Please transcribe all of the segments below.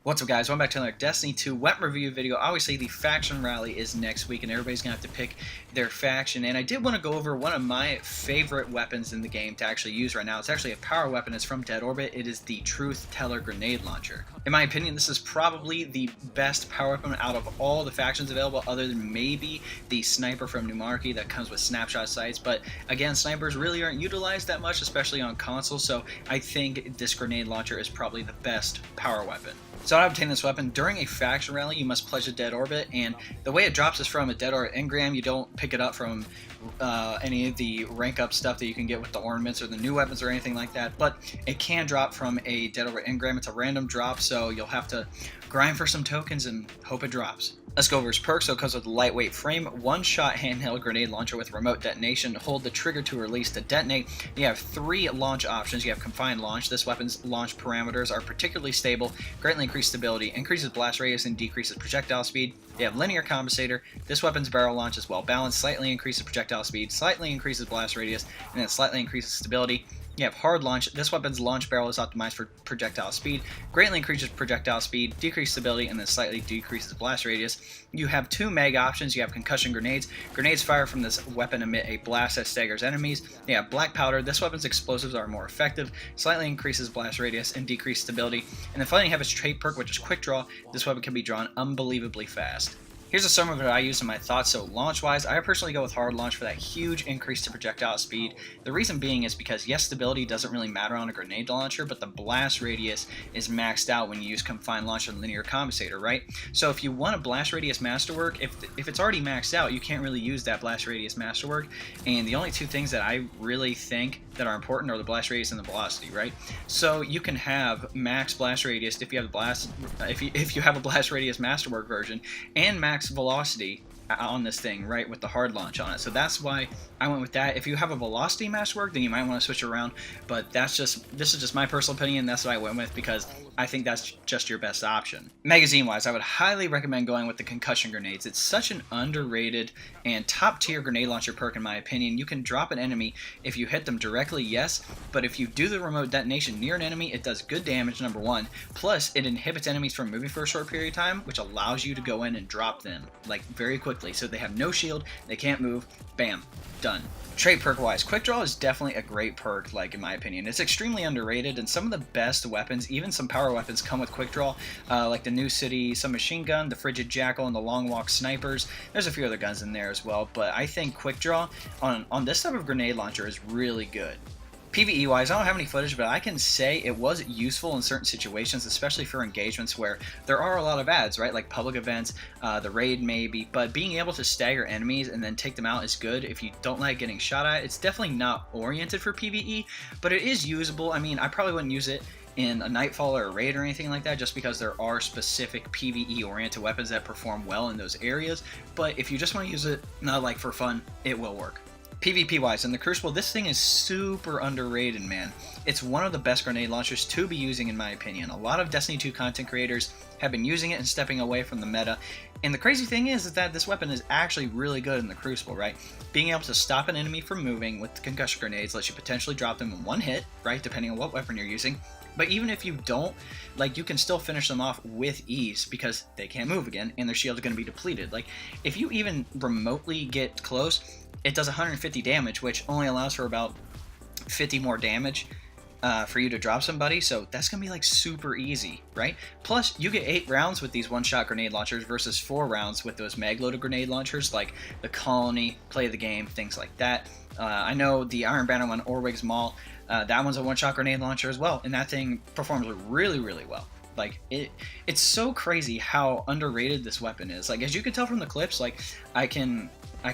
What's up, guys? Welcome back to another Destiny 2 weapon review video. Obviously, the faction rally is next week, and everybody's going to have to pick their faction. And I did want to go over one of my favorite weapons in the game to actually use right now. It's actually a power weapon. It's from Dead Orbit. It is the Truthteller grenade launcher. In my opinion, this is probably the best power weapon out of all the factions available, other than maybe the sniper from New Monarchy that comes with snapshot sights. But again, snipers really aren't utilized that much, especially on console. So I think this grenade launcher is probably the best power weapon. So to obtain this weapon, during a faction rally, you must pledge a Dead Orbit, and the way it drops is from a Dead Orbit engram. You don't pick it up from any of the rank up stuff that you can get with the ornaments or the new weapons or anything like that, but it can drop from a Dead Orbit engram. It's a random drop, so you'll have to grind for some tokens and hope it drops. Let's go over his perks. So it comes with a lightweight frame, one-shot handheld grenade launcher with remote detonation. Hold the trigger to release to detonate. You have 3 launch options. You have confined launch. This weapon's launch parameters are particularly stable, greatly increased stability, increases blast radius, and decreases projectile speed. You have linear compensator. This weapon's barrel launch is well balanced, slightly increases projectile speed, slightly increases blast radius, and then slightly increases stability. You have hard launch. This weapon's launch barrel is optimized for projectile speed, greatly increases projectile speed, decreases stability, and then slightly decreases blast radius. You have 2 mag options. You have concussion grenades. Grenades fired from this weapon emit a blast that staggers enemies. You have black powder. This weapon's explosives are more effective, slightly increases blast radius, and decreases stability. And then finally you have its trait perk, which is quick draw. This weapon can be drawn unbelievably fast. Here's a summary of what I use in my thoughts. So launch-wise, I personally go with hard launch for that huge increase to projectile speed. The reason being is because, yes, stability doesn't really matter on a grenade launcher, but the blast radius is maxed out when you use confined launch and linear compensator, right? So if you want a blast radius masterwork, if it's already maxed out, you can't really use that blast radius masterwork. And the only 2 things that I really think that are important are the blast radius and the velocity, right? So you can have max blast radius if you have the blast, if you have a blast radius masterwork version, and max velocity on this thing, right, with the hard launch on it. So that's why I went with that. If you have a velocity masterwork, then you might want to switch around, but this is just my personal opinion. That's what I went with because I think that's just your best option. Magazine wise, I would highly recommend going with the concussion grenades. It's such an underrated and top tier grenade launcher perk in my opinion. You can drop an enemy if you hit them directly, yes, but if you do the remote detonation near an enemy, it does good damage, number 1, plus it inhibits enemies from moving for a short period of time, which allows you to go in and drop them like very quickly. So they have no shield, they can't move, bam, done. Trait perk wise, quick draw is definitely a great perk, like in my opinion. It's extremely underrated, and some of the best weapons, even some power weapons, come with quick draw, like the New City submachine gun, the Frigid Jackal, and the Long Walk snipers. There's a few other guns in there as well, but I think quick draw on this type of grenade launcher is really good. PvE wise, I don't have any footage, but I can say it was useful in certain situations, especially for engagements where there are a lot of ads, right? Like public events, the raid maybe, but being able to stagger enemies and then take them out is good if you don't like getting shot at. It's definitely not oriented for PvE, but it is usable. I mean, I probably wouldn't use it in a Nightfall or a raid or anything like that, just because there are specific PvE oriented weapons that perform well in those areas, but if you just want to use it, not like for fun, it will work. PvP wise, in the Crucible, this thing is super underrated, man. It's one of the best grenade launchers to be using in my opinion. A lot of Destiny 2 content creators have been using it and stepping away from the meta. And the crazy thing is that this weapon is actually really good in the Crucible, right? Being able to stop an enemy from moving with the concussion grenades lets you potentially drop them in one hit, right? Depending on what weapon you're using. But even if you don't, like, you can still finish them off with ease because they can't move again and their shield is going to be depleted. Like, if you even remotely get close, it does 150 damage, which only allows for about 50 more damage for you to drop somebody, so that's gonna be like super easy, right? Plus, you get 8 rounds with these one-shot grenade launchers versus 4 rounds with those mag-loaded grenade launchers like the Colony, Play the Game, things like that. I know the Iron Banner one, Orwig's Mall, that one's a one-shot grenade launcher as well, and that thing performs really, really well. Like, it's so crazy how underrated this weapon is. Like, as you can tell from the clips, like, I can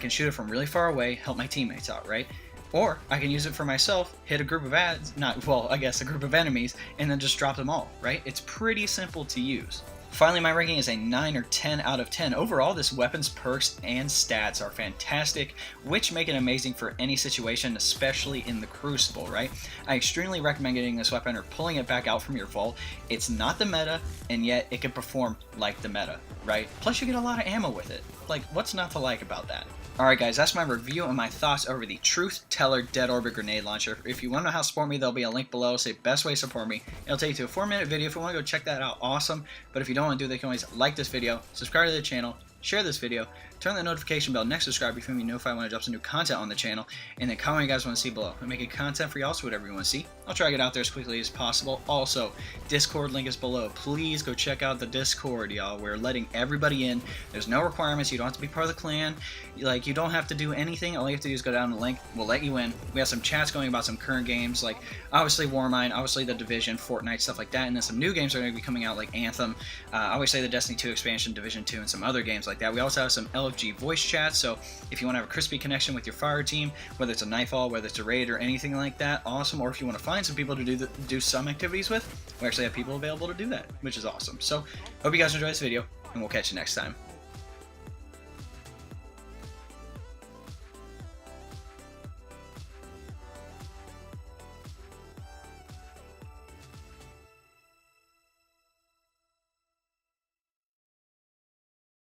shoot it from really far away, help my teammates out, right? Or I can use it for myself, hit a group of a group of enemies, and then just drop them all, right? It's pretty simple to use. Finally, my ranking is a 9 or 10 out of 10. Overall, this weapon's perks and stats are fantastic, which make it amazing for any situation, especially in the Crucible, right? I extremely recommend getting this weapon or pulling it back out from your vault. It's not the meta, and yet it can perform like the meta. right? Plus you get a lot of ammo with it. Like, what's not to like about that? Alright guys, that's my review and my thoughts over the Truthteller Dead Orbit Grenade Launcher. If you want to know how to support me, there'll be a link below. Say best way to support me. It'll take you to a 4-minute video. If you want to go check that out, awesome. But if you don't want to do that, you can always like this video, subscribe to the channel, share this video, turn the notification bell next to subscribe if you want to be notified when I drop some new content on the channel, and then comment what you guys want to see below. I'm making content for y'all, so whatever you want to see, I'll try to get out there as quickly as possible. Also, Discord link is below. Please go check out the Discord, y'all. We're letting everybody in. There's no requirements. You don't have to be part of the clan. Like, you don't have to do anything. All you have to do is go down the link. We'll let you in. We have some chats going about some current games, like obviously Warmind, obviously The Division, Fortnite, stuff like that, and then some new games are going to be coming out like Anthem, obviously the Destiny 2 expansion, Division 2, and some other games like that. We also have some LFG voice chats, so if you want to have a crispy connection with your fire team, whether it's a Nightfall, whether it's a raid, or anything like that, awesome. Or if you want to find some people to do some activities with, we actually have people available to do that, which is awesome. So, hope you guys enjoyed this video, and we'll catch you next time.